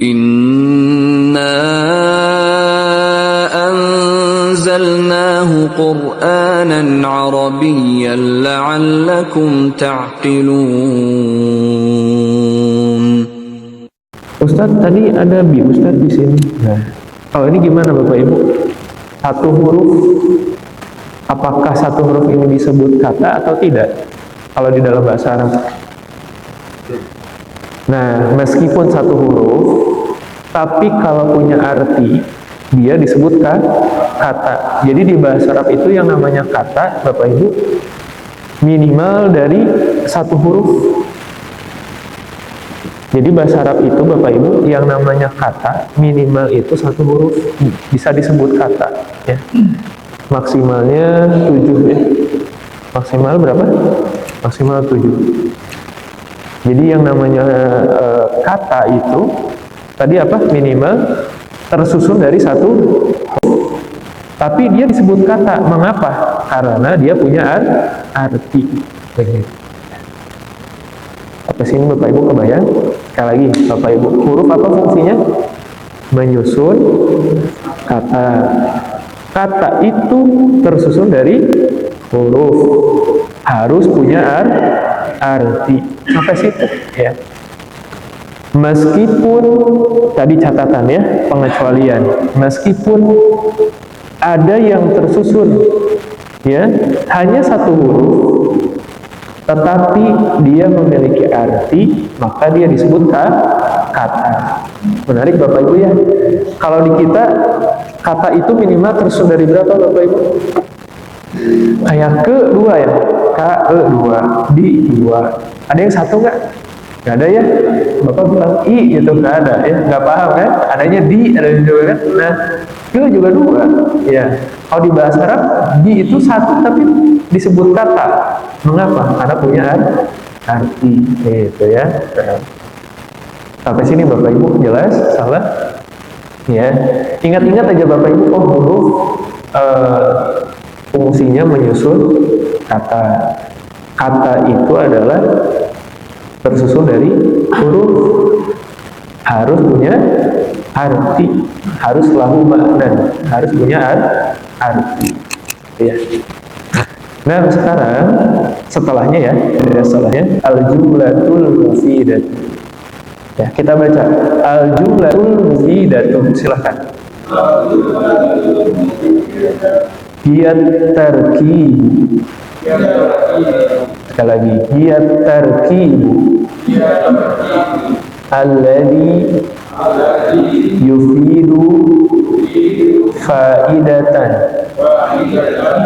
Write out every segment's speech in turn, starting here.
Inna anzalnahu Qur'anan Arabiyyan la'allakum ta'qilun. Ustadz, tadi ada bi Ustadz di sini. Nah, kalau ini gimana Bapak Ibu? Satu huruf, apakah satu huruf ini disebut kata atau tidak? Kalau di dalam bahasa Arab. Nah, meskipun satu huruf, tapi kalau punya arti, dia disebut kata. Jadi di bahasa Arab itu yang namanya kata, Bapak Ibu, minimal dari satu huruf. Jadi bahasa Arab itu Bapak Ibu yang namanya kata minimal itu satu huruf, bisa disebut kata ya. Maksimalnya 7 ya. Maksimal berapa? Maksimal 7. Jadi yang namanya kata itu tadi apa? Minimal tersusun dari satu huruf. Tapi dia disebut kata. Mengapa? Karena dia punya arti. Begitu. Sampai sini Bapak Ibu kebayang? Sekali lagi Bapak Ibu, huruf apa fungsinya? Menyusun kata. Kata itu tersusun dari huruf, harus punya arti. Sampai situ ya. Meskipun tadi catatan ya, pengecualian. Meskipun ada yang tersusun ya, hanya satu huruf, tetapi dia memiliki arti, maka dia disebut kata. Menarik Bapak Ibu ya. Kalau di kita, kata itu minimal tersusun dari berapa Bapak Ibu? Kayak ke 2 ya, ke 2, di 2. Ada yang satu nggak? Nggak ada ya. Bapak bilang i gitu, nggak ada ya, nggak paham kan? Adanya di, ada juga kan? Nah, ke juga 2 ya. Kalau di bahasa Arab, di itu satu tapi disebut kata. Mengapa? Karena punya arti gitu ya. Nah, sampai sini Bapak Ibu jelas? Salah? Ya. Ingat-ingat aja Bapak Ibu, oh huruf fungsinya menyusun kata. Kata itu adalah tersusun dari huruf, harus punya arti, harus lahu makna, harus punya arti. Ya. Nah sekarang setelahnya ya, setelahnya al-jumlatul mufidah. Ya, kita baca al-jumlatul mufidah. Silakan. Hiyat tarkib. Sekali lagi, hiyat tarkib. Alladhi yufidu faidatan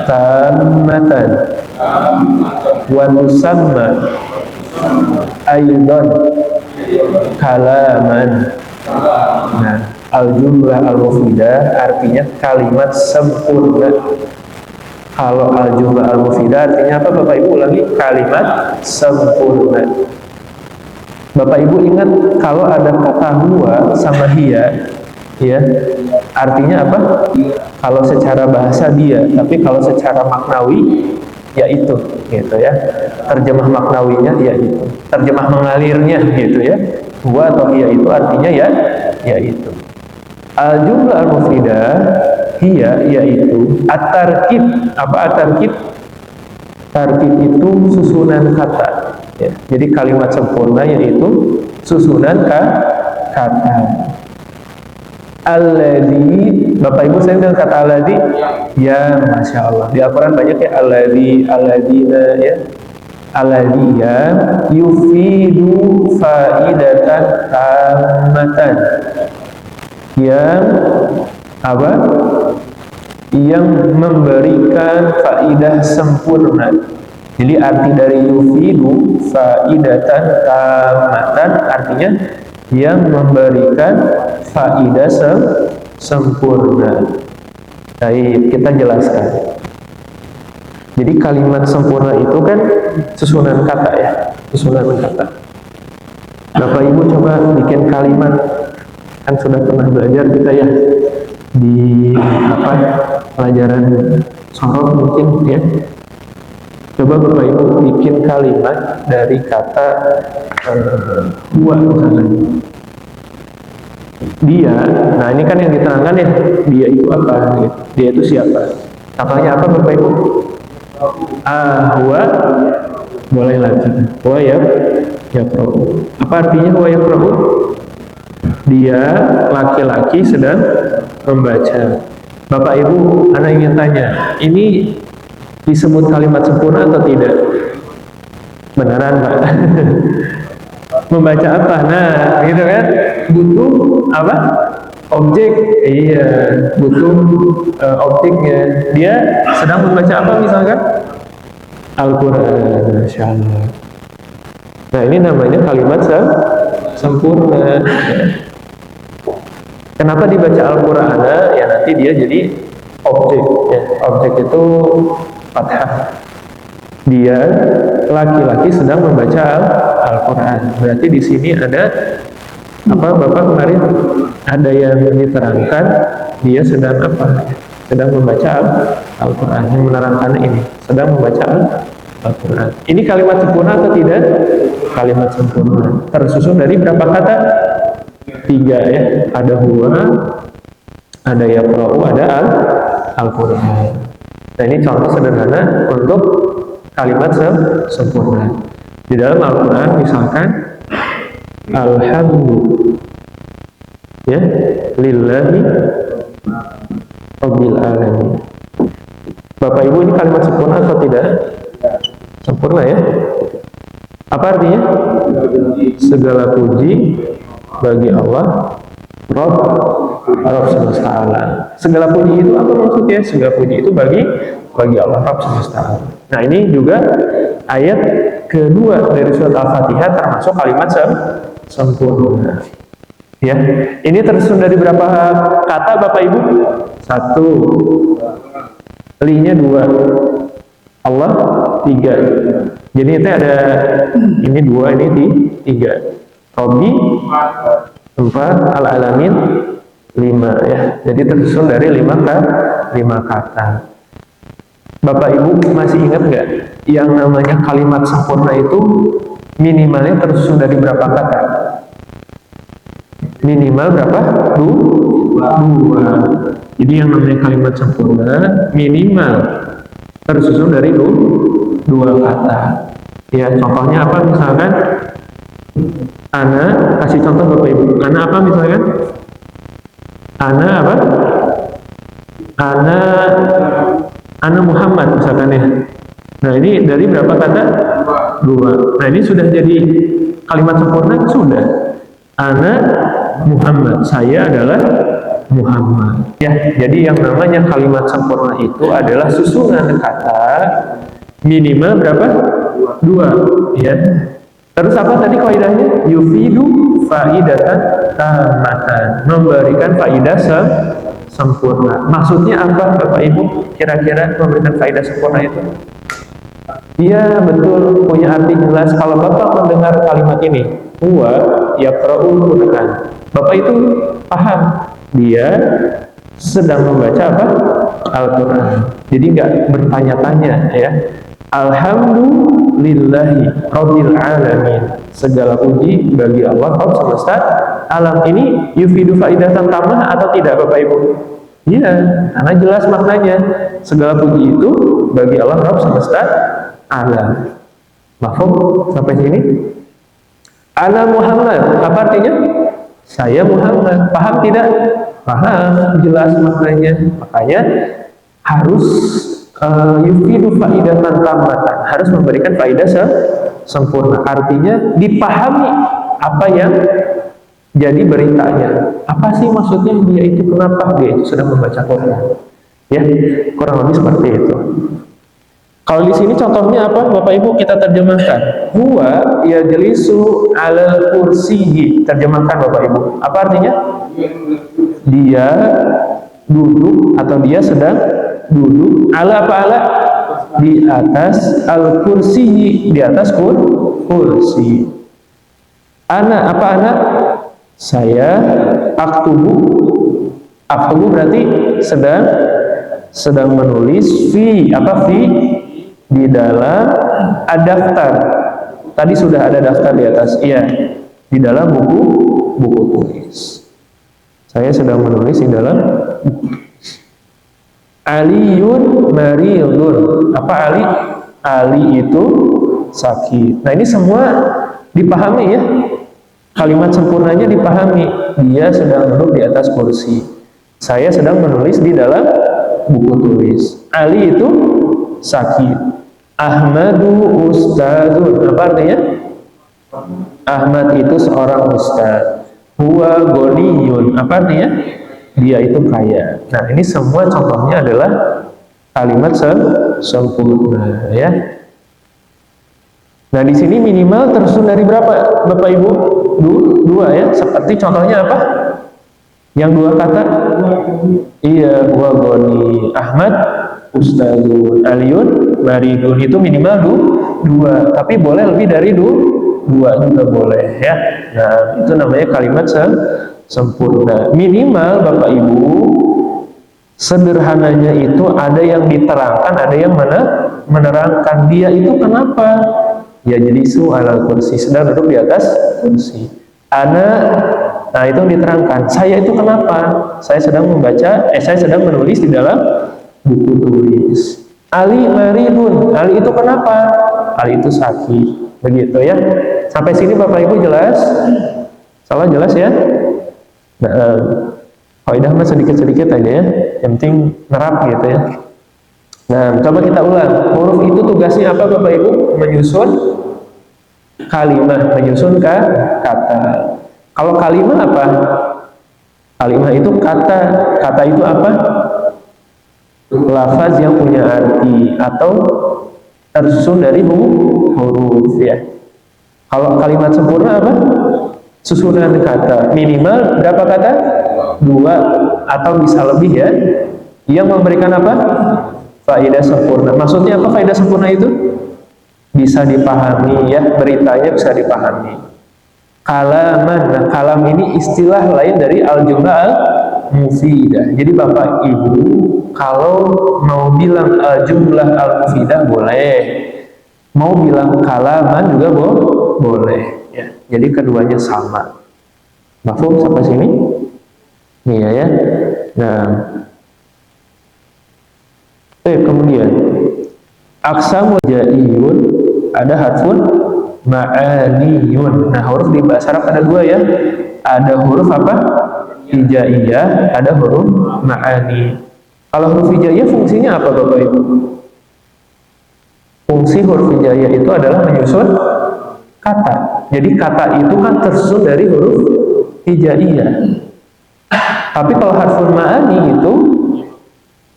tammatan wa tusamma aidan kalaman. Nah, al-jumlah al-mufidah artinya kalimat sempurna. Kalau al-jumlah al-mufidah artinya apa Bapak Ibu? Ulangi, kalimat sempurna. Bapak Ibu ingat kalau ada kata huwa sama hiya, ya, artinya apa? Kalau secara bahasa dia, tapi kalau secara maknawi, ya itu, gitu ya. Terjemah maknawinya, ya itu. Terjemah mengalirnya, gitu ya. Huwa atau hiya itu artinya ya itu. Al-jumlah al-mufidah, hiya, yaitu at-tarkib. Apa at-tarkib? Tarkib itu susunan kata. Ya, jadi kalimat sempurna yaitu susunan kata. Alladhi, Bapak Ibu saya dengan kata alladhi, ya Masya Allah. Di Al-Quran banyak ya alladhi, alladhina ya. Alladhi ya yufidu faidatan tammatan. Yang apa? Yang memberikan faidah sempurna. Jadi arti dari yufidu faidatan tamatan artinya yang memberikan faidah sempurna. Baik, kita jelaskan. Jadi kalimat sempurna itu kan susunan kata ya, susunan kata. Bapak Ibu coba bikin kalimat, kan sudah pernah belajar kita ya di apa pelajaran sorof mungkin ya. Coba Bapak Ibu bikin kalimat dari kata huwa misalnya. dia. Nah ini kan yang diterangkan ya, dia itu apa gitu. Dia itu siapa. Contohnya apa Bapak Ibu? Huwa, boleh lagi. Huwa ya pro. Apa artinya huwa ya pro? Dia laki-laki sedang membaca. Bapak Ibu, anak ingin tanya, ini disebut kalimat sempurna atau tidak? Beneran Pak? Membaca apa? Nah, gitu kan? Butuh apa? Objek. Iya, butuh objeknya. Dia sedang membaca apa misalkan? Al-Quran. Masya Allah. Nah, ini namanya kalimat sempurna. Kenapa dibaca Al-Quran? Ya nanti dia jadi objek. Ya. Objek itu fathah. Dia laki-laki sedang membaca Al-Quran. Berarti di sini ada apa Bapak kemarin ada yang diterangkan dia sedang apa? Sedang membaca Al-Quran. Yang menerangkan ini sedang membaca Al-Quran. Ini kalimat sempurna atau tidak? Kalimat sempurna. Tersusun dari berapa kata? 3 ya. Ada huwa, ada yaqra'u, ada Al-Quran. Nah ini contoh sederhana untuk kalimat sempurna. Di dalam Al-Quran misalkan alhamdu ya lillahi rabbil alamin. Bapak Ibu, ini kalimat sempurna atau tidak? Sempurna ya. Apa artinya? Segala puji bagi Allah Rabb semesta alam. Segala puji itu apa maksudnya? Segala puji itu bagi Allah Rabb semesta alam. Nah ini juga ayat kedua dari surat Al-Fatihah termasuk kalimat sempurna. Ya, ini tersusun dari berapa kata Bapak Ibu? 1, li-nya 2, Allah 3. Jadi itu ada ini 2, ini 3. Robbi 4, al-alamin 5 ya. Jadi tersusun dari 5 kata. Bapak Ibu masih ingat nggak yang namanya kalimat sempurna itu minimalnya tersusun dari berapa kata? Minimal berapa? 2. Jadi yang namanya kalimat sempurna minimal tersusun dari 2 kata. Ya, contohnya apa misalkan? Ana, kasih contoh Bapak Ibu. Ana apa misalkan? Ana apa? Ana Muhammad misalkan ya. Nah ini dari berapa kata? 2. Nah ini sudah jadi kalimat sempurna? Sudah. Ana Muhammad, saya adalah Muhammad. Ya, jadi yang namanya kalimat sempurna itu adalah susunan kata minimal berapa? 2. Ya. Terus apa tadi kaidahnya? Yufidu faidatan tamatan, memberikan faidah sempurna. Maksudnya apa Bapak Ibu? Kira-kira memberikan faidah sempurna itu? Iya betul, punya arti jelas. Kalau Bapak mendengar kalimat ini, huwa yaqra'ul Quran, Bapak itu paham dia sedang membaca apa? Al-Quran. Jadi nggak bertanya-tanya ya. Alhamdulillahi Rabbil Alamin. Segala puji bagi Allah Rabb semesta alam. Ini yufidu faidatan tamah atau tidak Bapak Ibu? Iya, karena jelas maknanya. Segala puji itu bagi Allah Rabb semesta alam. Mafhum sampai sini? Ana Muhammad, apa artinya? Saya Muhammad. Paham tidak? Paham, jelas maknanya. Makanya harus yufidu faidatan tamatan, harus memberikan faidah sempurna. Artinya dipahami apa yang jadi beritanya. Apa sih maksudnya dia itu, kenapa dia itu sedang membaca Quran? Ya, kurang lebih seperti itu. Kalau di sini contohnya apa Bapak Ibu, kita terjemahkan. Huwa yajlisu 'alal kursiyyi. Terjemahkan Bapak Ibu. Apa artinya? Dia duduk atau dia sedang duduk ala apa ala? Di atas al-kursi, di atas kursi. Ana apa ana? Saya aktubu berarti sedang menulis fi apa fi di dalam daftar. Tadi sudah ada daftar di atas. Iya, di dalam buku tulis. Saya sedang menulis di dalam Aliyun maridun. Apa Ali? Ali itu sakit. Nah, ini semua dipahami ya. Kalimat sempurnanya dipahami. Dia sedang duduk di atas kursi. Saya sedang menulis di dalam buku tulis. Ali itu sakit. Ahmadu ustadzun. Apa artinya? Ahmad itu seorang ustadz. Huwa ghaniyun. Apa artinya? Dia itu kaya. Nah, ini semua contohnya adalah kalimat sempurna ya. Nah, di sini minimal tersusun dari berapa, Bapak Ibu? Dua ya. Seperti contohnya apa? Yang dua kata? Iya, huwa ghani. Ahmad ustadzun. Aliyun maridun. Itu minimal dua. Tapi boleh lebih dari dua juga boleh ya. Nah, itu namanya kalimat sempurna. Minimal Bapak Ibu, sederhananya itu ada yang diterangkan, ada yang menerangkan. Dia itu kenapa? Ya jadi alal kursi, sedang duduk di atas kursi. Nah itu diterangkan. Saya itu kenapa? Saya sedang saya sedang menulis di dalam buku tulis. Ali maridun. Ali itu kenapa? Ali itu sakit. Begitu ya. Sampai sini Bapak Ibu jelas? Salah jelas ya? Nah, kaidah mah sedikit-sedikit aja ya. Yang penting nerap gitu ya. Nah, coba kita ulang. Huruf itu tugasnya apa Bapak Ibu? Menyusun kalimat, menyusun kata. Kalau kalimat apa? Kalimat itu kata. Kata itu apa? Lafaz yang punya arti atau tersusun dari huruf ya. Kalau kalimat sempurna apa? Susunan kata. Minimal berapa kata? 2 atau bisa lebih ya. Yang memberikan apa? Faedah sempurna. Maksudnya apa faedah sempurna itu? Bisa dipahami ya, beritanya bisa dipahami. Kalaman. Nah, kalam ini istilah lain dari al-jumlah al-mufidah. Jadi Bapak Ibu kalau mau bilang al-jumlah al-mufidah boleh. Mau bilang kalaman juga boleh ya. Jadi keduanya sama. Mafhum sampai sini? Iya ya. Nah, kemudian aksamul jaiyun ada harfun ma'aniyun. Nah, huruf di bahasa Arab ada 2 ya. Ada huruf apa? Hijaiyah, ada huruf ma'ani. Kalau huruf hijaiyah fungsinya apa Bapak Ibu? Fungsi huruf hijaiyah itu adalah menyusun kata. Jadi kata itu kan tersusun dari huruf hijaiyah. Tapi kalau harfun ma'ani itu,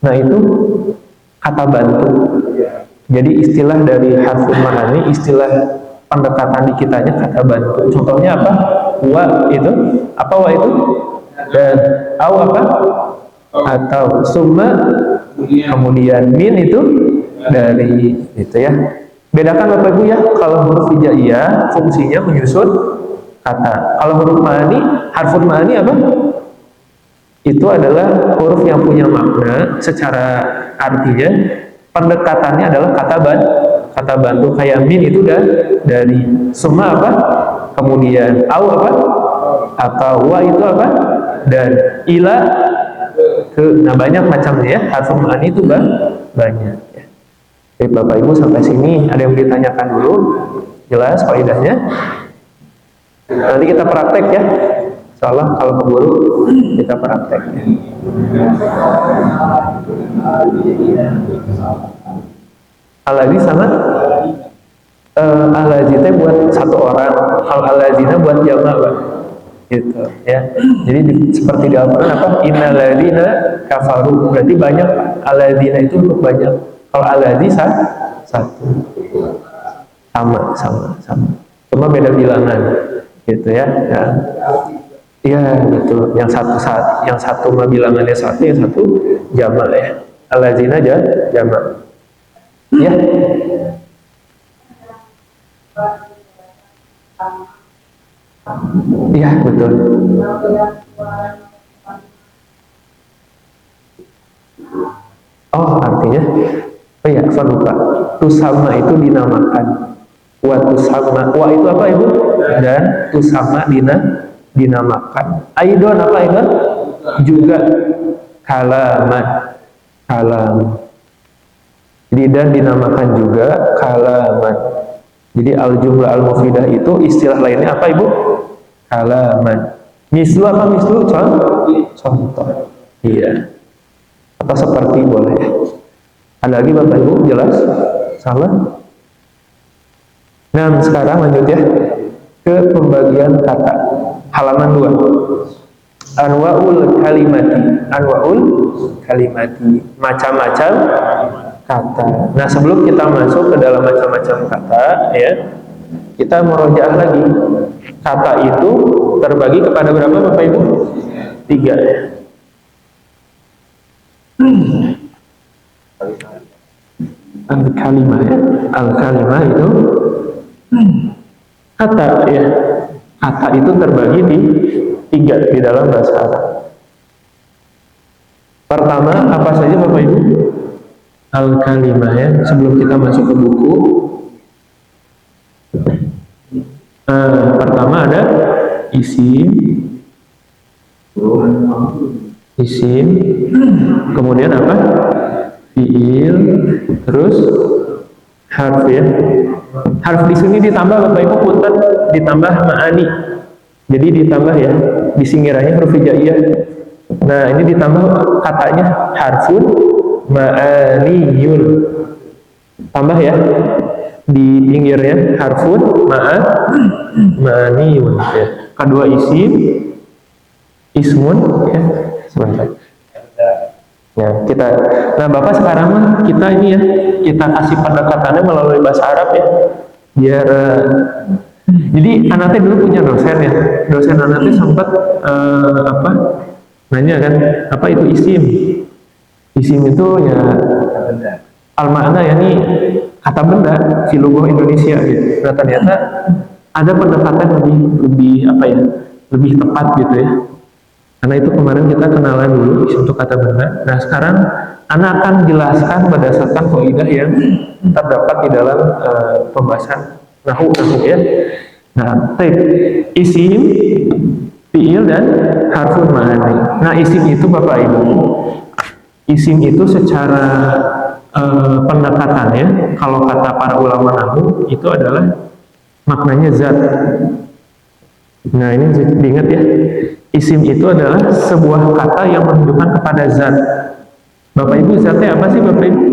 nah itu kata bantu. Jadi istilah dari harfun ma'ani, istilah pendekatan di kitanya kata bantu. Contohnya apa? Wa itu, apa wa itu? Dan au apa? Atau summa, kemudian min itu dari itu ya. Bedakan Bapak Ibu ya, kalau huruf hijaiyah fungsinya menyusun kata. Kalau huruf ma'ani, harfun ma'ani apa? Itu adalah huruf yang punya makna secara artinya, pendekatannya adalah kata bantu. Kayak min itu dari summa apa? Kemudian au apa? Atau wa itu apa? Dan ila nah banyak macamnya ya. Harfun ma'ani itu banyak ya. Baik Bapak Ibu sampai sini ada yang ditanyakan dulu? Jelas faedahnya? Nanti kita praktek ya. Salah kalau keburu kita praktek. Al-ladzi sama al-ladzi itu buat satu orang, kalau al-ladzina buat jamaah, gitu ya. Jadi seperti di Al-Qur'an apa? Innal ladzina kafaru, berarti banyak. Al-ladzina itu untuk banyak. Kalau al-ladzi satu. Sama. Cuma beda bilangan, gitu ya. Iya betul. Yang satu mah bilangannya satu, yang satu jamak ya. Al-ladzina jamak. Ya. Iya betul. Oh artinya, oh ya, saya lupa. Tusama itu dinamakan. Wa tusama. Wa itu apa Ibu? Dan tusama dinamakan. Aidon apa Ibu? juga kalaman, kalam. Jadi dan dinamakan juga kalaman. Jadi al-jumlah al-mufidah itu istilah lainnya apa Ibu? Kalaman. Mislu apa mislu? Contoh. Iya. Atau seperti boleh. Ada lagi Bapak Ibu jelas? Salah? Nah, sekarang lanjut ya ke pembagian kata. Halaman 2. Anwa'ul kalimati. Macam-macam kata. Nah, sebelum kita masuk ke dalam macam-macam kata, ya, kita merojaah lagi. Kata itu terbagi kepada berapa Bapak Ibu? 3 ya. Al-kalimah ya. Al-kalimah itu kata ya. Kata itu terbagi di 3 di dalam bahasa Arab. Pertama, apa saja Bapak Ibu? Al-kalimah ya. Sebelum kita masuk ke buku, pertama ada isim, kemudian apa? Fiil, terus harf ya. Harf di sini ditambah Bapak Ibu punten, ditambah ma'ani. Jadi ditambah ya, di singgirannya huruf hijaiyah. Nah, ini ditambah katanya harfun ma'aniyun. Tambah ya. Di pinggirnya harfun ma'aniyun ya. Kedua isim, ismun ya. Sebentar. Ya, nah Bapak sekarang kita ini ya, kita kasih pendekatannya melalui bahasa Arab ya, biar jadi anaknya dulu punya dosen ya, dosen anaknya sempat nanya kan, apa itu isim itu ya al-makna ya nih kata benda di logo Indonesia gitu. Nah ternyata ada pendekatan lebih apa ya, lebih tepat gitu ya. Karena itu kemarin kita kenalan dulu untuk kata benda. Nah sekarang Ana akan jelaskan berdasarkan kaidah yang terdapat di dalam pembahasan nahu ya. Nah, isim, fiil dan harfun ma'ani. Nah isim itu Bapak Ibu, isim itu secara pendekatannya, kalau kata para ulama nahu itu adalah maknanya zat. Nah ini diingat ya. Isim itu adalah sebuah kata yang menunjukkan kepada zat. Bapak Ibu, zatnya apa sih Bapak Ibu?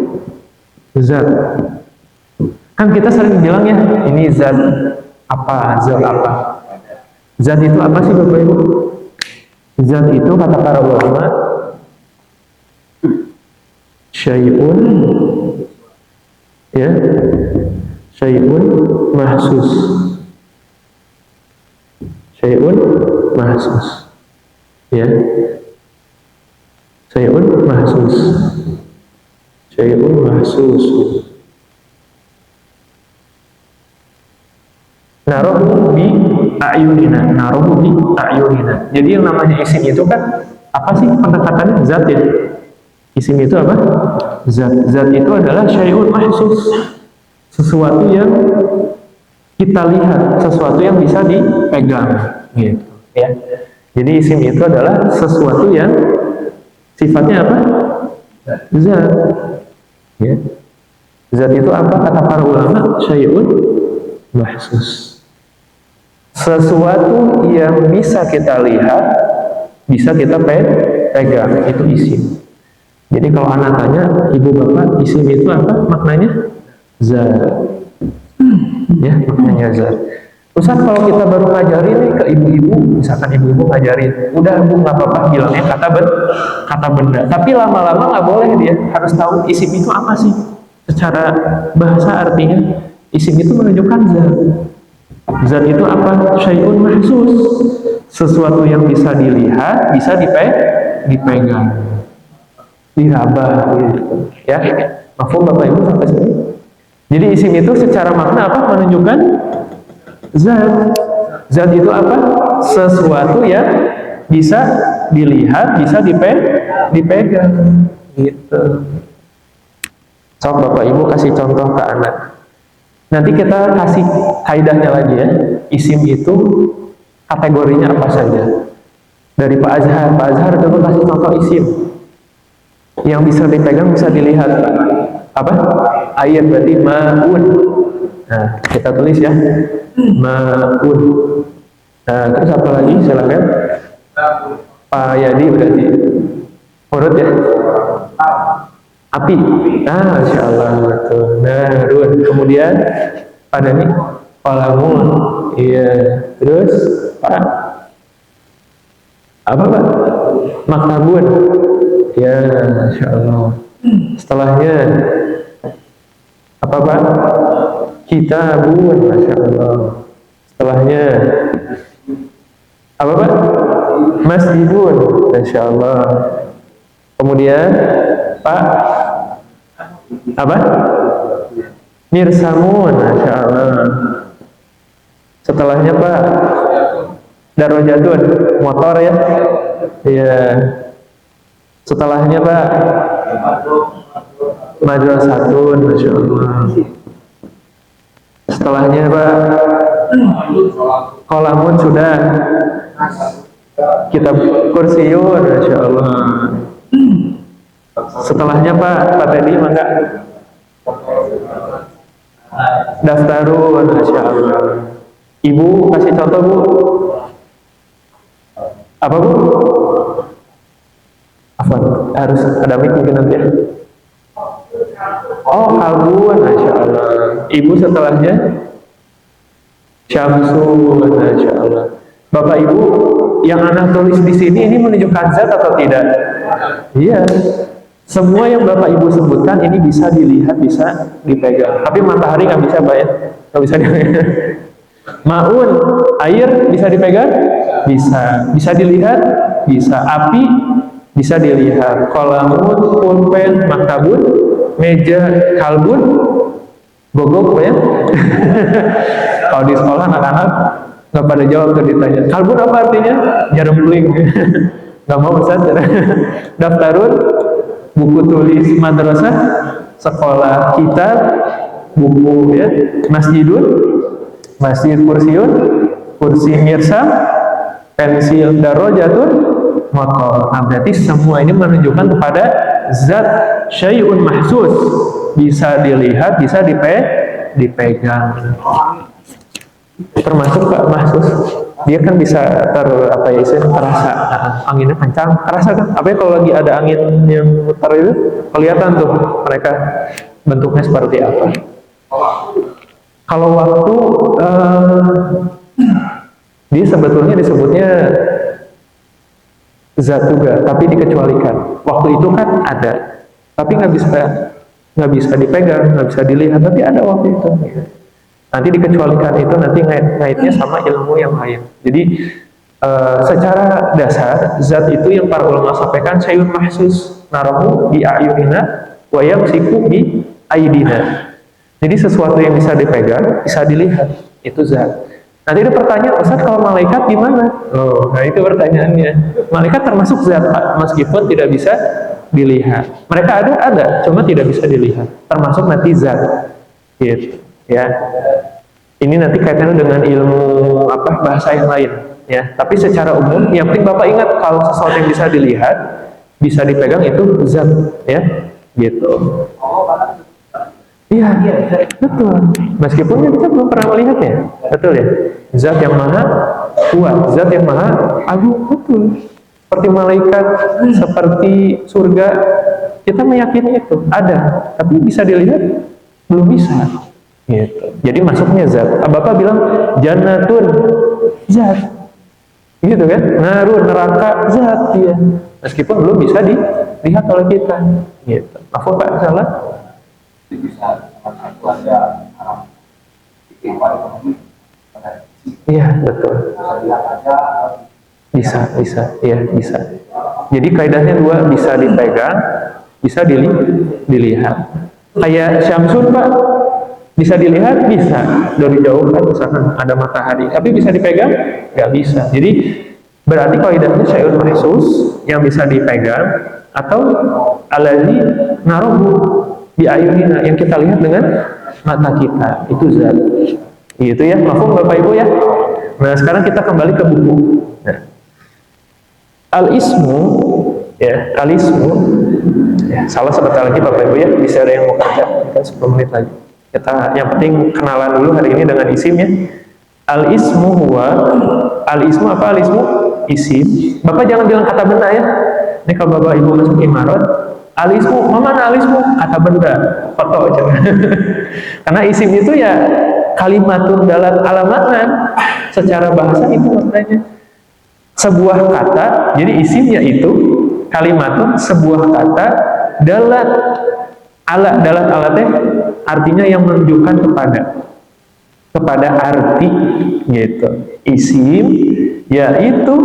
Zat. Kan kita sering bilang ya, ini zat apa, zat apa. Zat itu apa sih Bapak Ibu? Zat itu kata para ulama, syai'un ya, syai'un mahsus. Syai'un mahsus. Ya, syai'un mahsus, syai'un mahsus. Narohu bi a'yunina, narohu bi a'yunina. Jadi yang namanya isim itu kan apa sih pendekatannya? Zat ya. Isim itu apa? Zat. Zat itu adalah syai'un mahsus, sesuatu yang kita lihat, sesuatu yang bisa dipegang, gitu ya. Jadi isim itu adalah sesuatu yang sifatnya apa? Zat. Ya. Zat itu apa kata para ulama? Syai'un mahsus. Sesuatu yang bisa kita lihat, bisa kita pegang, itu isim. Jadi kalau anak tanya, ibu bapak, isim itu apa? Maknanya zat. Ya, maknanya zat. Ustaz, kalau kita baru ngajarin nih ke ibu-ibu, misalkan ibu-ibu ngajarin, udah bu nggak apa-apa bilangnya kata benda. Tapi lama-lama nggak boleh, dia harus tahu isim itu apa sih. Secara bahasa artinya isim itu menunjukkan zat. Zat itu apa? Syai'un mahsus, sesuatu yang bisa dilihat, bisa dipegang, diraba, gitu. Ya, mafhum Bapak Ibu sampai sini. Jadi isim itu secara makna apa? Menunjukkan zat. Zat itu apa? Sesuatu yang bisa dilihat, bisa dipegang. Gitu. Sok Bapak Ibu kasih contoh ke anak. Nanti kita kasih kaidahnya lagi ya. Isim itu kategorinya apa saja? Dari Pak Azhar. Pak Azhar coba kasih contoh isim yang bisa dipegang, bisa dilihat. Apa? Air, berarti ma'un. Nah, kita tulis ya, ma'un. Nah, terus apa lagi? Silakan. Pak Yadi berarti urut ya. Api. Ah, Masya Allah, betul. Narun. Kemudian pada nih kolamun. Iya. Terus Pak apa Pak? Maktabun. Ya, Masya Allah. Setelahnya apa Pak? Kitabun. Masya Allah. Setelahnya apa Pak? Masjidun. Masya Allah. Kemudian Pak apa? Mirsamun. Masya Allah. Setelahnya Pak Darajatun, motor ya. Iya. Setelahnya Pak Madrasatun. Masya Allah. Setelahnya Pak kolamun sudah. Kitab kursiun. Masya Allah. Setelahnya Pak tadi maka daftarun. Masya Allah. Ibu kasih contoh Bu. Apa Bu? Apa? Harus ada mic mungkin nanti ya. Oh, kalbun. Masya Allah. Ibu setelahnya Syamsun. Masya Allah. Bapak Ibu, yang anak tulis di sini ini menunjukkan zat atau tidak? Iya. Semua yang Bapak Ibu sebutkan ini bisa dilihat, bisa dipegang. Tapi matahari nggak bisa Pak ya? Nggak bisa dipegang. Ma'un, air bisa dipegang? Bisa. Bisa dilihat? Bisa. Api bisa dilihat. Kolamun, pulpen, maktabun, meja, kalbun, gogok ya. Kalau di sekolah anak-anak nggak pada jawab tuh ditanya. Kalbun apa artinya? Jarum beling. Nggak mau Ustaz. Daftarun, buku tulis madrasah, sekolah, kitab, buku ya, masjidun, masjid kursiun, kursi mirsam, pensil darajatun, motor. Nah, berarti semua ini menunjukkan kepada zat syai'un mahsus, bisa dilihat, bisa dipegang. Termasuk Pak mahsus, dia kan bisa apa ya istilahnya, terasa anginnya kencang, terasa kan? Apa ya kalau lagi ada angin yang muter itu kelihatan tuh mereka bentuknya seperti apa. Kalau waktu dia sebetulnya disebutnya zat juga, tapi dikecualikan. Waktu itu kan ada, tapi nggak bisa dipegang, nggak bisa dilihat, tapi ada waktu itu. Nanti dikecualikan itu nanti ngaitnya sama ilmu yang lain. Jadi secara dasar zat itu yang para ulama sampaikan syai'un mahsus narahu bi ayunina wa yamsiku bi aidina. Jadi sesuatu yang bisa dipegang, bisa dilihat, itu zat. Nanti ada pertanyaan, Ustaz kalau malaikat gimana? Oh, nah itu pertanyaannya. Malaikat termasuk zat Pak, meskipun tidak bisa dilihat. Mereka ada, cuma tidak bisa dilihat. Termasuk nanti zat. Gitu. Ya, ini nanti kaitannya dengan ilmu bahasa yang lain ya. Tapi secara umum yang penting Bapak ingat kalau sesuatu yang bisa dilihat, bisa dipegang itu zat ya, gitu. Iya, betul. Meskipun kita belum pernah melihatnya, betul ya. Zat yang maha kuat, zat yang maha agung, betul. Seperti malaikat, seperti surga, kita meyakini itu ada, tapi bisa dilihat belum bisa. Gitu. Jadi masuknya zat. Bapak bilang jannatun zat, gitu kan? Narun neraka zat dia. Meskipun belum bisa dilihat oleh kita. Gitu. Maaf Pak, salah? Iya betul. Bisa, iya bisa. Jadi kaidahnya dua, bisa dipegang, bisa dilihat. Kayak Syamsun Pak. Bisa dilihat? Bisa. Dari jauh kan misalkan ada matahari. Tapi bisa dipegang? Nggak bisa. Jadi berarti kaidahnya syai'un mahsus yang bisa dipegang atau allazi narahu bi ayunina yang kita lihat dengan mata kita. Itu zat. Gitu ya. Mafhum Bapak Ibu ya. Nah, sekarang kita kembali ke buku. Nah, Al-ismu, ya, al-ismu, ya, salah sebentar lagi Bapak Ibu ya, bisa ada yang mau kerja, kita 10 menit lagi. Kita yang penting kenalan dulu hari ini dengan isim ya. Al-ismu huwa, al-ismu apa al-ismu? Isim. Bapak jangan bilang kata benda ya. Ini kalau Bapak Ibu masuk imarat, al-ismu, mana al-ismu? Kata benda, foto aja. Karena isim itu ya kalimatun dalat alamatna. Secara bahasa itu maknanya sebuah kata, jadi isimnya itu kalimatun sebuah kata dalat dalat alatnya artinya yang menunjukkan kepada arti gitu. Isim yaitu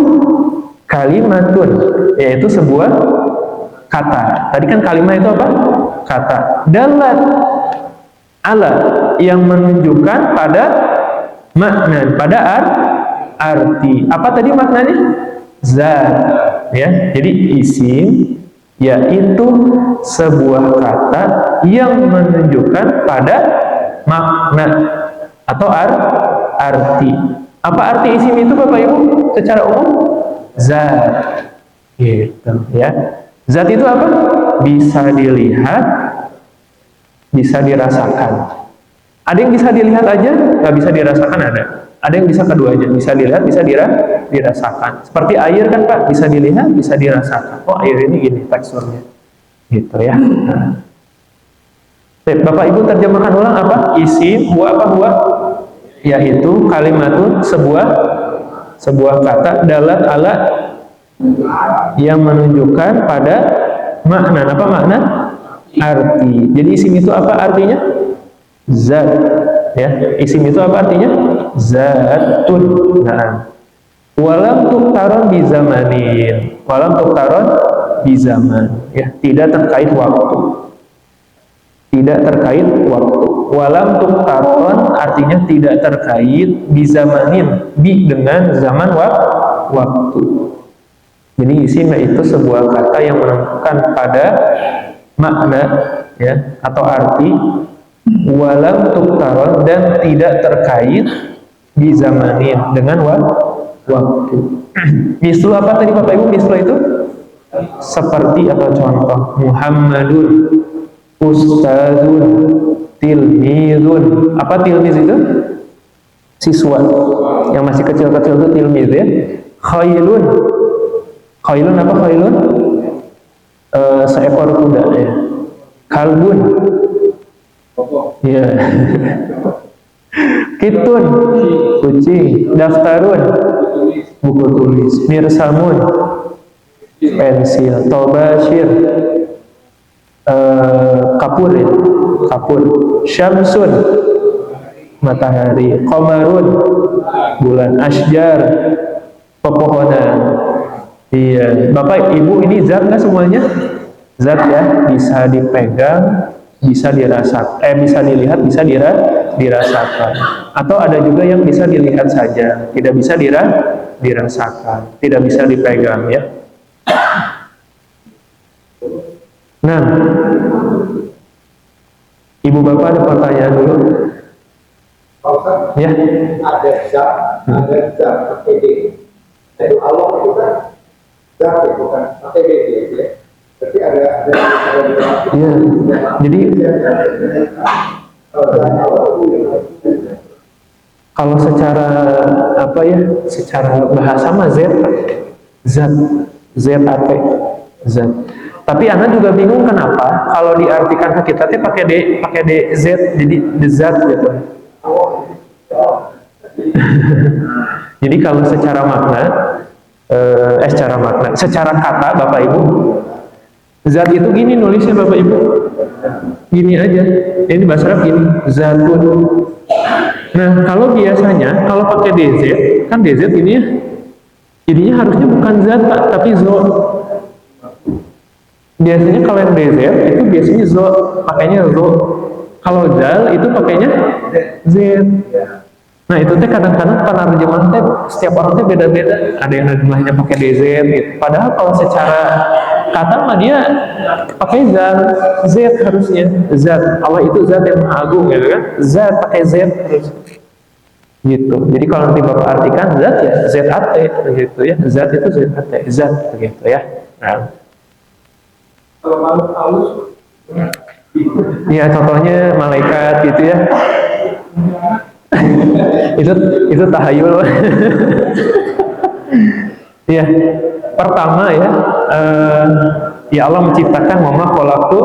kalimatun, yaitu sebuah kata. Tadi kan kalimat itu apa? Kata. Dalat ala yang menunjukkan pada makna, pada arti. Apa tadi maknanya? Zat. Ya, jadi isim yaitu sebuah kata yang menunjukkan pada makna atau arti. Apa arti isim itu Bapak Ibu secara umum? Zat. Gitu ya. Zat itu apa? Bisa dilihat, bisa dirasakan. Ada yang bisa dilihat aja, nggak bisa dirasakan ada. Ada yang bisa keduanya, bisa dilihat, bisa dirasakan. Seperti air kan Pak, bisa dilihat, bisa dirasakan. Oh air ini gini teksturnya, gitu ya. Nah. Bapak Ibu terjemahkan ulang apa? Isim, huwa apa huwa? Yaitu kalimatun sebuah kata dalat ala yang menunjukkan pada makna. Apa makna? Arti. Jadi isim itu apa artinya? Zat. Ya, isim itu apa artinya? Zatun. Nah, walam tuktaron bi zamanin. Walam tuktaron bi zaman. Ya, tidak terkait waktu. Tidak terkait waktu. Walam tuktaron artinya tidak terkait bi zamanin, bi dengan zaman waktu. Jadi isim itu sebuah kata yang menunjukkan pada makna ya atau arti. Walam tuktaron dan tidak terkait di zamanin dengan waktu. Mislu apa tadi Bapak Ibu? Mislu itu seperti atau contoh. Muhammadun, ustadzun, tilmizun. Apa tilmiz itu? Siswa. Yang masih kecil-kecil itu tilmiz ya. Khailun. Khailun apa khailun? Seekor kuda ya. Kalbun. Ya. Kitun, kucing. Daftarun, buku tulis. Mirsamun, pensil. Tobashir, kapur ya. Kapur. Syamsun, matahari. Qamarun, bulan. Asjar, pepohonan. Iya. Bapak Ibu ini zat nggak semuanya? Zat ya, bisa dipegang, bisa dirasakan, bisa dilihat, bisa dirasakan. Atau ada juga yang bisa dilihat saja, tidak bisa dirasakan, tidak bisa dipegang ya. Nah, Ibu Bapak ada pertanyaan dulu? Ya. Ada zat PPD. Itu Allah itu kan zat itu kan PPD ya. Berarti ada Ya. Jadi kalau secara apa ya? Secara bahasa mah zat, zat, zat. Tapi Anda juga bingung kenapa kalau diartikan hakikatnya pakai z, jadi zat gitu. Jadi kalau secara makna, secara kata Bapak Ibu, zat itu gini nulisnya Bapak Ibu, gini aja. Ini bahasa Arab gini, zatun. Nah kalau biasanya kalau pakai dz, kan dz ini ya, jadinya harusnya bukan zat Pak, tapi zo. Biasanya kalau yang dz itu biasanya zo, pakainya zo. Kalau zal itu pakainya z. Nah itu teh kadang-kadang penerjemahan teh setiap orang teh beda-beda. Ada yang jumlahnya pakai dz gitu. Padahal kalau secara kata mah dia pakai zal, z harusnya zat. Allah itu zat yang maha agung gitu kan. Zat pakai z terus. gitu. Jadi kalau nanti Bapak artikan zat ya ZAT begitu ya. Zat itu ZAT, zat begitu ya. Nah. Kalau makhluk halus Ya contohnya malaikat gitu ya. itu tahayul. Ya, pertama ya, ya Allah menciptakan wa ma khalaqtu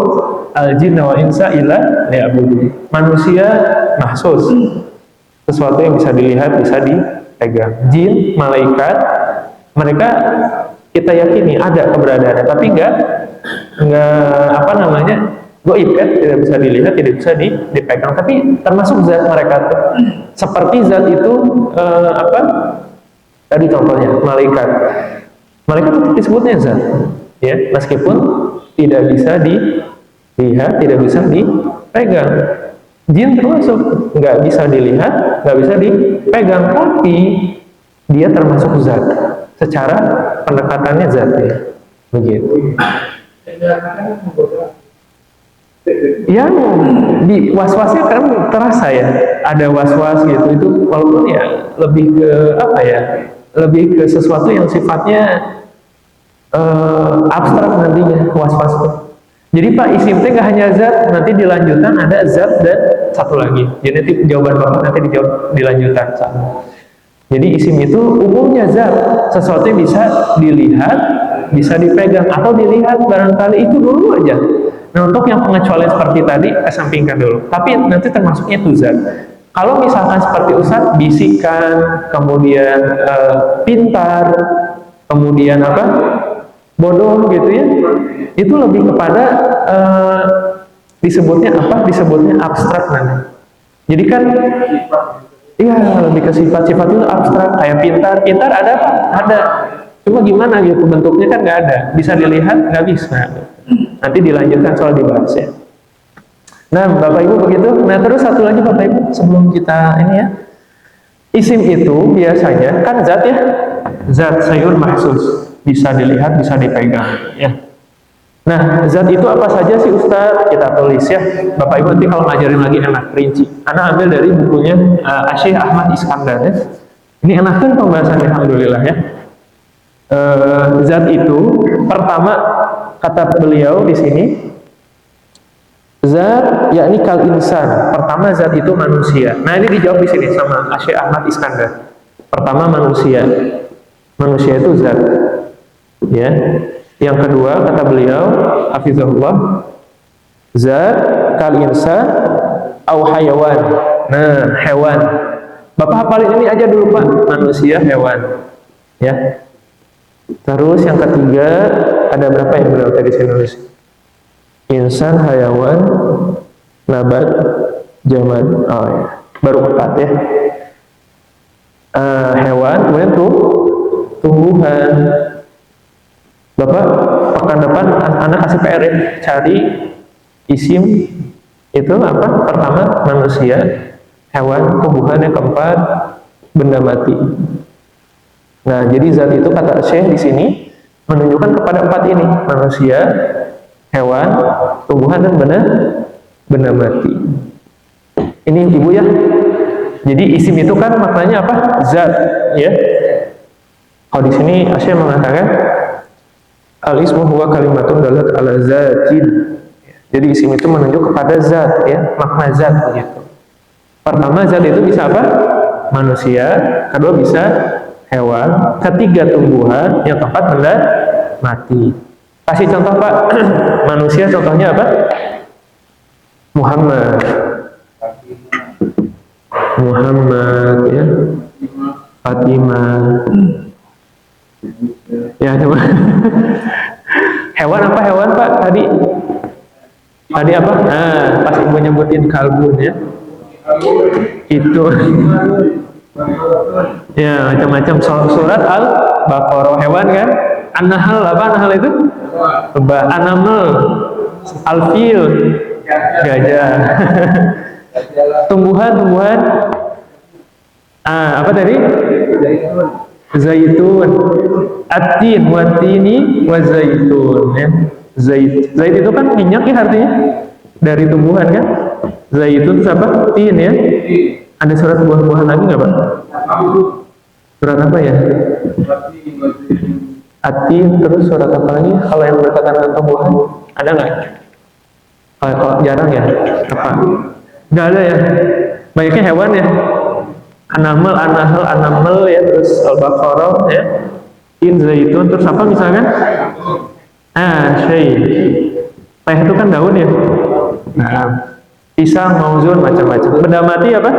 al-jinna wal insa illa liya'budun. Manusia mahsus, sesuatu yang bisa dilihat, bisa dipegang. Jin, malaikat, mereka kita yakini ada keberadaannya, tapi enggak apa namanya, goib kan, tidak bisa dilihat, tidak bisa dipegang, tapi termasuk zat mereka tuh. Seperti zat itu apa? Tadi contohnya malaikat. Malaikat tetap disebutnya zat, ya, meskipun tidak bisa dilihat, tidak bisa dipegang. Jin termasuk nggak bisa dilihat, nggak bisa dipegang, tapi dia termasuk zat. Secara pendekatannya zat ya, begitu. Yang di was-wasnya kan terasa ya, ada was-was gitu, itu walaupun ya lebih ke apa ya, lebih ke sesuatu yang sifatnya abstrak nantinya was-was itu. Jadi Pak, isim itu nggak hanya zat, nanti dilanjutan ada zat dan satu lagi. Jadi nanti jawaban Bapak nanti dijawab dilanjutan. Jadi isim itu umumnya zat, sesuatu yang bisa dilihat, bisa dipegang atau dilihat barangkali itu dulu aja. Nah, untuk yang pengecualian seperti tadi, kesampingkan dulu. Tapi nanti termasuknya itu zat. Kalau misalkan seperti Ustadz, bisikan, kemudian pintar, kemudian apa, bodoh gitu ya, itu lebih kepada disebutnya apa? Disebutnya abstrak nanti. Jadi kan, iya lebih ke sifat-sifat itu abstrak. Kayak pintar ada apa? Ada. Cuma gimana gitu bentuknya kan nggak ada. Bisa dilihat nggak bisa. Nanti dilanjutkan soal dibahas ya. Nah, Bapak Ibu begitu. Nah, terus satu lagi Bapak Ibu sebelum kita ini ya. Isim itu biasanya kan zat ya. Zat sayur mahsus. Bisa dilihat, bisa dipegang ya. Nah, zat itu apa saja sih Ustaz? Kita tulis ya. Bapak Ibu nanti kalau ngajarin lagi enak rinci. Anak ambil dari bukunya Syekh Ahmad Iskandar ya. Ini enak kan pembahasannya, alhamdulillah ya. Zat itu pertama kata beliau di sini, zat yakni kal insan. Pertama zat itu manusia. Nah ini dijawab di sini sama Syekh Ahmad Iskandar. Pertama manusia. Manusia itu zat. Ya. Yang kedua kata beliau, hafizahullah, zat kal insan au hayawan. Nah hewan. Bapak hafalin ini aja dulu Pak. Manusia, hewan. Ya. Terus yang ketiga ada berapa yang beliau tadi saya nulis? Insan, hayawan, nabat, jamad. Oh ya, baru 4 ya. Hewan, kemudian tumbuhan. Bapak pekan depan anak kasih PR ya, cari isim itu apa? Pertama manusia, hewan, tumbuhan, yang keempat benda mati. Nah, jadi zat itu kata Syekh di sini menunjukkan kepada 4 ini, manusia, hewan, tumbuhan dan benda mati. Ini Ibu ya. Jadi isim itu kan maknanya apa? Zat, ya. Kalau di sini Syekh mengatakan al-ismu huwa kalimatun dalat ala zatin. Jadi isim itu menunjuk kepada zat, ya, makna zat begitu. Pertama zat itu bisa apa? Manusia, kedua bisa hewan, ketiga tumbuhan, yang keempat benda mati. Kasih contoh Pak. Manusia contohnya apa? Muhammad ya, Fatimah ya coba. Hewan apa hewan Pak tadi apa? Nah pas Ibu nyebutin kalbun ya, itu ya macam-macam. Surat Al-Baqarah hewan kan. An-Nahl apa Nahl itu? An-Naml, Al-Fil, gajah. Tumbuhan apa tadi? Zaitun, at-tin, watini, wa zaitun ya. Zait itu kan minyak ya artinya, dari tumbuhan kan. Zaitun itu apa? Tin ya. Ada surat buah-buahan lagi nggak Pak? Surat apa ya? Atin, terus surat apa lagi? Kalau yang berkaitan dengan tumbuhan, ada nggak? Kalau jarang ya? Apa? Nggak ada ya? Banyaknya hewan ya? An-Naml, An-Nahl, An-Naml ya, terus Al-Baqarah ya, In, Zaitun, terus apa misalkan? Syai. Teh itu kan daun ya? Nah, pisang, mauzun, macam-macam. Benda mati apa?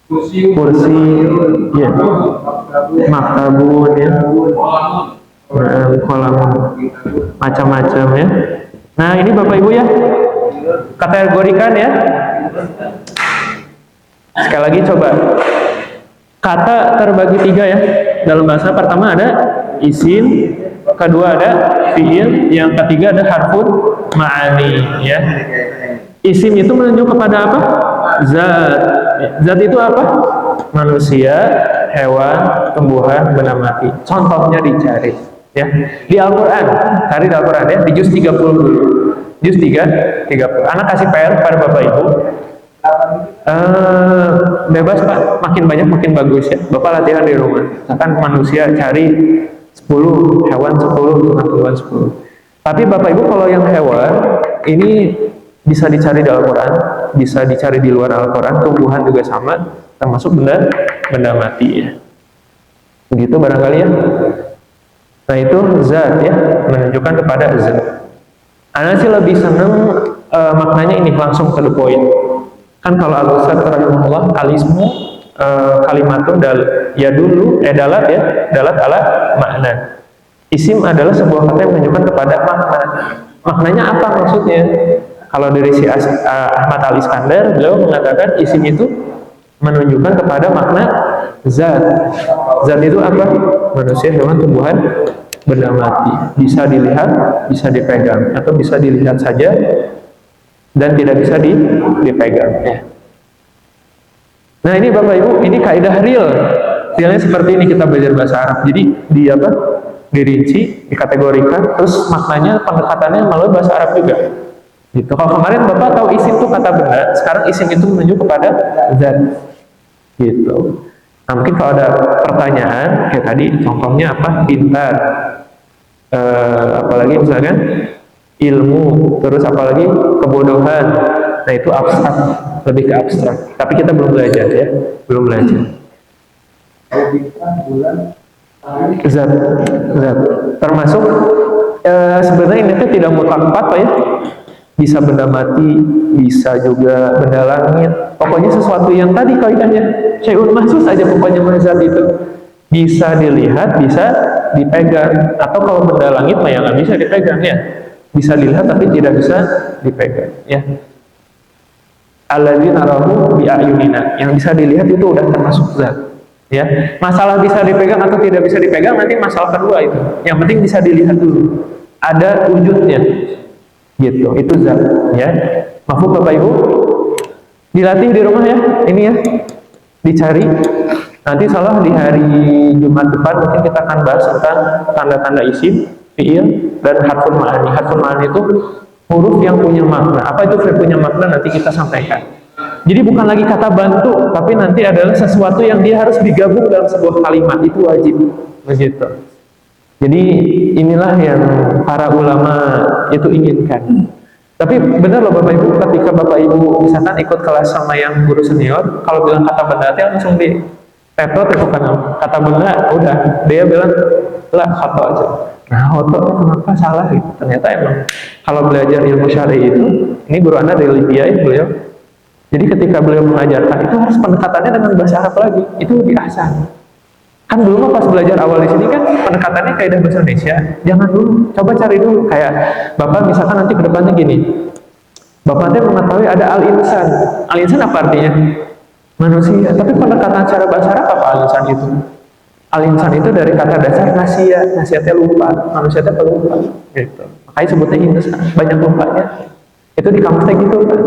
Kursi, ya. Maktabun ya. Kolam, macam-macam ya. Nah, ini Bapak Ibu ya, kategorikan ya. Sekali lagi coba. Kata terbagi 3 ya. Dalam bahasa pertama ada isim, kedua ada fiil, yang ketiga ada harfun ma'ani ya. Isim itu menunjuk kepada apa? Zat. Zat itu apa? Manusia, hewan, tumbuhan, benda mati. Contohnya dicari ya. Di Al-Qur'an, cari di Al-Qur'an ya, di juz 30 dulu. Juz 30. Anak kasih PR pada Bapak Ibu. Bebas Pak, makin banyak makin bagus ya. Bapak latihan di rumah. Misalkan manusia cari 10, hewan 10, tumbuhan 10. Tapi Bapak Ibu kalau yang hewan ini bisa dicari di Al-Quran, bisa dicari di luar Al-Quran, tumbuhan juga sama, termasuk benda mati ya. Begitu barangkali ya. Nah itu zat ya, menunjukkan kepada zat. Anak sih lebih seneng maknanya ini langsung to the point. Kan kalau Al-Ustaz rahimahullah kalismu kalimatun dalat ya, dalat ala makna. Isim adalah sebuah kata yang menunjukkan kepada makna. Maknanya apa maksudnya? Kalau dari si Ahmad Al-Iskandar, beliau mengatakan isim itu menunjukkan kepada makna zat. Zat itu apa? Manusia, hewan, tumbuhan, benda mati. Bisa dilihat, bisa dipegang, atau bisa dilihat saja dan tidak bisa dipegang ya. Nah ini Bapak Ibu, ini kaidah real. Realnya seperti ini kita belajar bahasa Arab. Jadi di apa? Dirinci, dikategorikan, terus maknanya pendekatannya melalui bahasa Arab juga. Gitu. Kalau kemarin Bapak tahu isim itu kata benda, sekarang isim itu menunjuk kepada zat. Gitu. Nah, mungkin kalau ada pertanyaan kayak tadi contohnya apa? Pintar. Apalagi misalkan ilmu, terus apalagi kebodohan. Nah itu abstrak, lebih ke abstrak. Tapi kita belum belajar ya, belum belajar. Zat. Termasuk sebenarnya ini tuh tidak mutlak 4 Pak ya. Bisa benda mati, bisa juga benda langit. Pokoknya sesuatu yang tadi kaidahnya syai'un mahsus aja pokoknya zat itu. Bisa dilihat, bisa dipegang. Atau kalau benda langit mah ya nggak bisa dipegang ya. Bisa dilihat tapi tidak bisa dipegang ya. Alladzina narahu bi ayunina, yang bisa dilihat itu udah termasuk zat ya. Masalah bisa dipegang atau tidak bisa dipegang nanti masalah kedua itu. Yang penting bisa dilihat dulu. Ada wujudnya. Gitu. Itu zat ya. Mahfum Bapak Ibu. Dilatih di rumah ya. Ini ya. Dicari. Nanti salah di hari Jumat depan mungkin kita akan bahas tentang tanda-tanda isim, fiil, dan harfun ma'ani. Harfun ma'ani itu huruf yang punya makna. Apa itu punya makna nanti kita sampaikan. Jadi bukan lagi kata bantu, tapi nanti adalah sesuatu yang dia harus digabung dalam sebuah kalimat. Itu wajib. Begitu. Jadi inilah yang para ulama itu inginkan. Tapi benar loh Bapak Ibu, ketika Bapak Ibu misalkan ikut kelas sama yang guru senior, kalau bilang kata benda langsung di tetot itu kan kata benda, udah dia bilang lah kata aja. Nah otot kenapa salah gitu? Ternyata emang kalau belajar ilmu syar'i itu, ini guru Anda dari Libya ya beliau. Jadi ketika beliau mengajarkan itu harus pendekatannya dengan bahasa Arab lagi, itu lebih ahsan. Kan dulu mah pas belajar awal di sini kan pendekatannya kaidah bahasa Indonesia. Jangan dulu, coba cari dulu. Kayak Bapak misalkan nanti ke depannya gini. Bapak nanti mengetahui ada al-insan. Al-insan apa artinya? Manusia. Tapi pendekatan secara bahasa Arab apa al-insan itu? Al-insan itu dari kata dasar nasia. Nasiatnya lupa. Manusia itu pelupa. Gitu. Makanya sebutnya insan. Banyak lupanya. Itu di kamusnya gitu kan.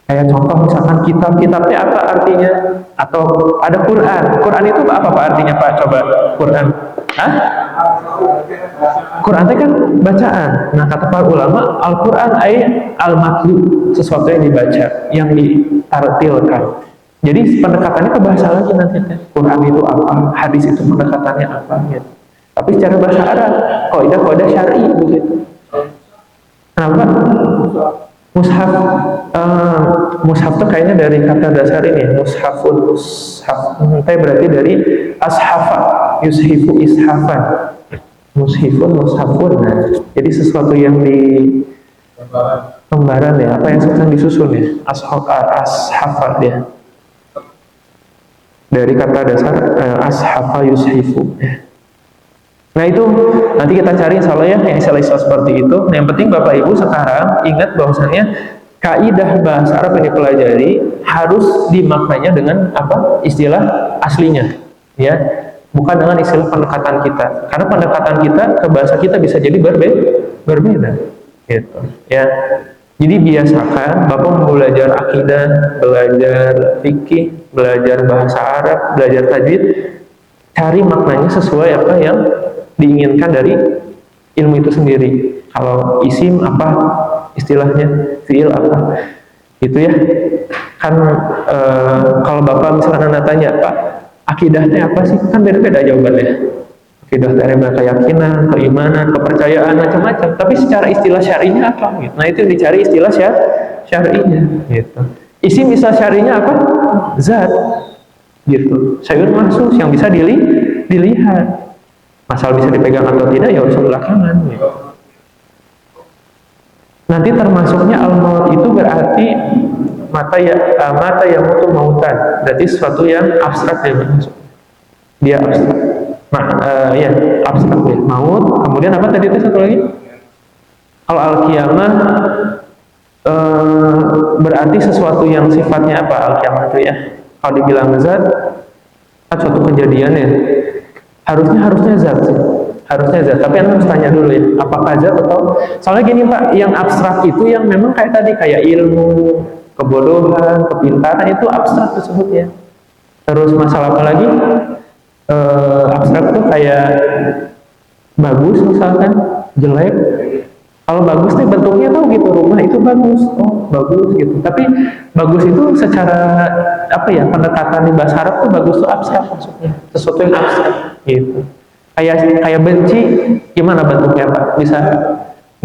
Kayak contoh misalkan kitabnya apa artinya? Atau ada Quran. Quran itu apa artinya Pak? Coba Quran. Hah? Quran itu kan bacaan. Nah kata para ulama, Al-Quran ay al-matlu, sesuatu yang dibaca, yang ditartilkan. Jadi pendekatannya ke bahasa lagi nanti. Quran itu apa, hadis itu pendekatannya apa gitu. Tapi secara bahasa Arab, kaidah syar'i begitu. Kenapa? Mushaf, mushaf itu kayaknya dari kata dasar ini, mushafun, mushaf. Tapi berarti dari ashafa, yushifu ishafan. Mushifun, mushafun. Nah, jadi sesuatu yang di lembaran ya, apa yang sedang disusun ya, ashafa ya. Dari kata dasar ashafa yushifu. Nah itu nanti kita cari insya Allah ya yang istilah seperti itu. Nah, yang penting Bapak Ibu sekarang ingat bahwasannya kaidah bahasa Arab yang dipelajari harus dimaknanya dengan apa istilah aslinya, ya, bukan dengan istilah pendekatan kita. Karena pendekatan kita ke bahasa kita bisa jadi berbeda, gitu. Ya, jadi biasakan Bapak belajar akidah, belajar fikih, belajar bahasa Arab, belajar tajwid, cari maknanya sesuai apa yang diinginkan dari ilmu itu sendiri. Kalau isim apa istilahnya, fiil apa, gitu ya. Kan kalau Bapak misalnya tanya, Pak, akidahnya apa sih? Kan beda-beda jawabannya. Akidah dari keyakinan, keimanan, kepercayaan, macam-macam. Tapi secara istilah syar'inya apa? Gitu. Nah itu dicari istilah syar'inya. Gitu. Isim istilah syar'inya apa? Zat. Gitu. Sayur mahsus yang bisa dilihat. Masalah bisa dipegang atau tidak ya urusan belakangan. Gitu. Nanti termasuknya al-maut itu berarti mata yang mutu mautan. Berarti sesuatu yang abstrak ya maksudnya. Dia abstrak. Ya abstrak ya. Maut. Kemudian apa tadi itu satu lagi? Kalau al-qiyamah berarti sesuatu yang sifatnya apa al-qiyamah itu ya? Kalau dibilang zat, kan suatu kejadian ya. Harusnya zat sih. Harusnya zat. Tapi Anda harus tanya dulu ya, apakah zat atau soalnya gini Pak, yang abstrak itu yang memang kayak tadi kayak ilmu, kebodohan, kepintaran itu abstrak tersebutnya. Terus masalah apa lagi? Abstrak itu kayak bagus misalkan, jelek. Kalau bagus nih bentuknya tahu gitu, rumah itu bagus, oh bagus gitu. Tapi bagus itu secara apa ya pendekatan di bahasa Arab tuh bagus tuh abstrak maksudnya, sesuatu yang abstrak gitu. Kayak benci, gimana bentuknya Pak? Bisa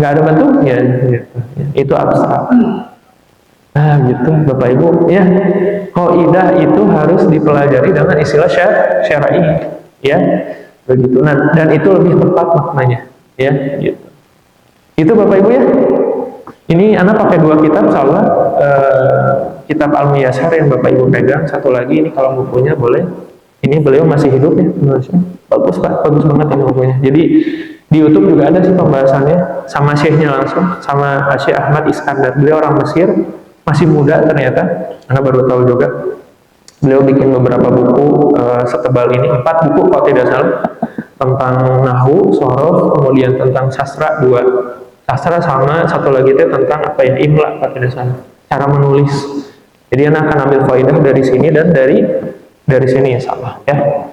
nggak ada bentuknya gitu. Itu abstrak. Nah gitu Bapak Ibu ya, kaidah itu harus dipelajari dengan istilah syar'i ya begitu. Nah, dan itu lebih tepat maknanya ya gitu. Itu Bapak Ibu ya. Ini Anda pakai dua kitab, insyaallah kitab Al-Muyassar yang Bapak Ibu pegang. Satu lagi ini kalau bukunya boleh. Ini beliau masih hidup ya. Bagus Pak, bagus banget ini bukunya. Jadi di YouTube juga ada sih pembahasannya sama syekhnya langsung, sama Syekh Ahmad Iskandar. Beliau orang Mesir, masih muda ternyata. Anda baru tahu juga. Beliau bikin beberapa buku setebal ini, 4 buku kalau tidak salah, tentang nahwu, sorof, kemudian tentang sastra 2. Sastra sama satu lagi itu tentang apa ya, imla kalau tidak salah, cara menulis. Jadi Anda akan ambil faidah dari sini dan dari sini insyaallah ya.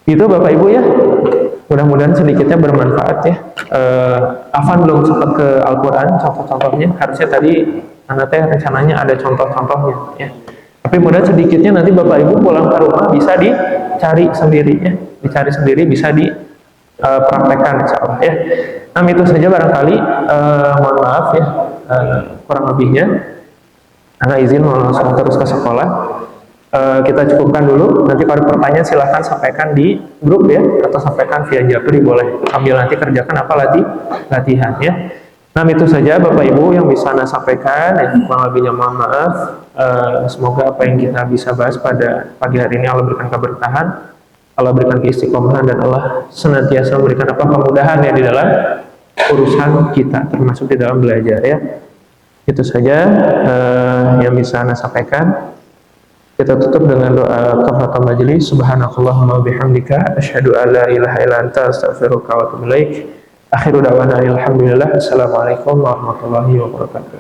Itu Bapak Ibu ya. Mudah-mudahan sedikitnya bermanfaat ya. Afan belum sempat ke Al-Qur'an contoh-contohnya. Harusnya tadi Anda rencananya ada contoh-contohnya ya. Tapi mudah sedikitnya nanti Bapak Ibu pulang ke rumah bisa dicari sendiri ya. Dicari sendiri bisa dipraktekkan insyaallah ya. Nah itu saja barangkali mohon maaf ya kurang lebihnya. Anda izin mau langsung terus ke sekolah. Kita cukupkan dulu. Nanti kalau ada pertanyaan silahkan sampaikan di grup ya, atau sampaikan via Japri boleh. Sambil nanti kerjakan apa latihan ya. Nah itu saja Bapak Ibu yang bisa Anda sampaikan. Ya, kurang lebihnya mohon maaf. Semoga apa yang kita bisa bahas pada pagi hari ini Allah berikan keberkahan, Allah berikan keistiqomahan, dan Allah senantiasa memberikan kemudahan ya di dalam urusan kita, termasuk di dalam belajar ya. Itu saja yang bisa Anda sampaikan. Kita tutup dengan doa kafaratul majelis. Subhanakallahumma bihamdika asyhadu an la ilaha illa anta astaghfiruka wa atubu ilaik. Akhiru da'wana alhamdulillah. Assalamualaikum warahmatullahi wabarakatuh.